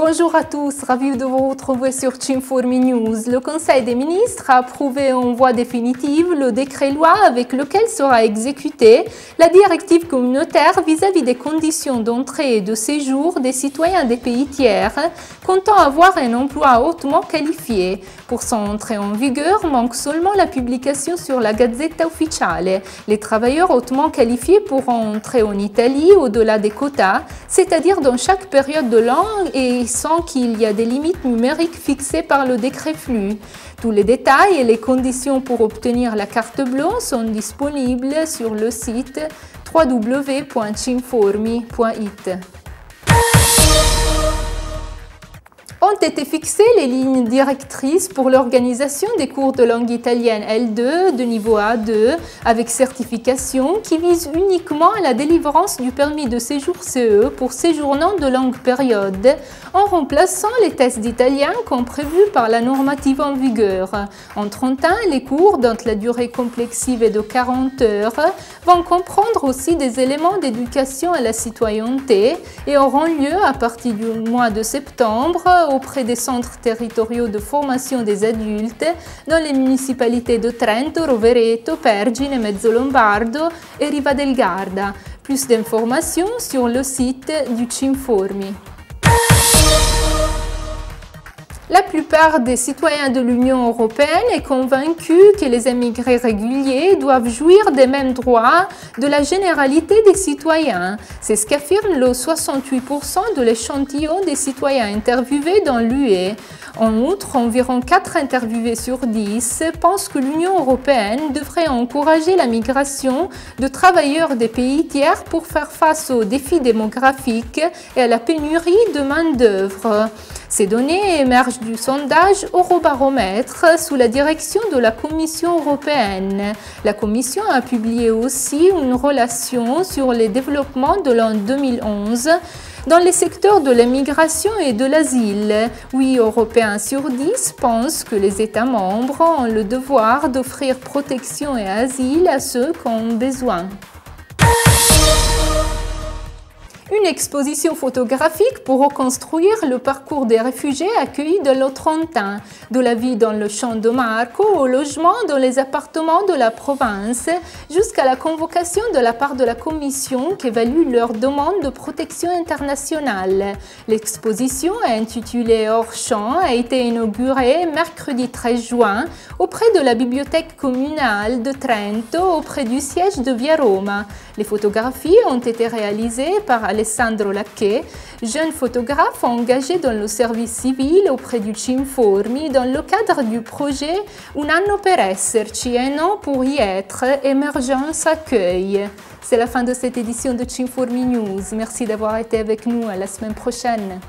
Bonjour à tous, ravi de vous retrouver sur Cinformi News. Le Conseil des ministres a approuvé en voie définitive le décret-loi avec lequel sera exécutée la directive communautaire vis-à-vis des conditions d'entrée et de séjour des citoyens des pays tiers comptant avoir un emploi hautement qualifié. Pour son entrée en vigueur, manque seulement la publication sur la Gazzetta Ufficiale. Les travailleurs hautement qualifiés pourront entrer en Italie au-delà des quotas, c'est-à-dire dans chaque période de l'an et sans qu'il y ait des limites numériques fixées par le décret flux. Tous les détails et les conditions pour obtenir la carte bleue sont disponibles sur le site www.cinformi.it. Ont été fixées les lignes directrices pour l'organisation des cours de langue italienne L2 de niveau A2 avec certification qui visent uniquement à la délivrance du permis de séjour CE pour séjournants de longue période en remplaçant les tests d'italien comme prévu par la normative en vigueur. En 30 ans, les cours, dont la durée complexive est de 40 heures, vont comprendre aussi des éléments d'éducation à la citoyenneté et auront lieu à partir du mois de septembre auprès des centres territoriaux de formation des adultes dans les municipalités de Trento, Rovereto, Pergine, Mezzolombardo et Riva del Garda. Plus d'informations sur le site du Cinformi. La plupart des citoyens de l'Union européenne est convaincue que les émigrés réguliers doivent jouir des mêmes droits de la généralité des citoyens. C'est ce qu'affirme le 68% de l'échantillon des citoyens interviewés dans l'UE. En outre, environ 4 interviewés sur 10 pensent que l'Union européenne devrait encourager la migration de travailleurs des pays tiers pour faire face aux défis démographiques et à la pénurie de main-d'œuvre. Ces données émergent du sondage Eurobaromètre sous la direction de la Commission européenne. La Commission a publié aussi une relation sur les développements de l'an 2011 dans les secteurs de l'immigration et de l'asile. 8 Européens sur 10 pensent que les États membres ont le devoir d'offrir protection et asile à ceux qui en ont besoin. Une exposition photographique pour reconstruire le parcours des réfugiés accueillis dans le Trentin, de la vie dans le champ de Marco au logement dans les appartements de la province, jusqu'à la convocation de la part de la Commission qui évalue leur demande de protection internationale. L'exposition, intitulée Hors champ, a été inaugurée mercredi 13 juin auprès de la bibliothèque communale de Trento, auprès du siège de Via Roma. Les photographies ont été réalisées par Alessandro Lacche, jeune photographe engagé dans le service civil auprès du Cinformi dans le cadre du projet Un anno per esserci, un an pour y être, Émergence Accueil. C'est la fin de cette édition de Cinformi News. Merci d'avoir été avec nous. À la semaine prochaine.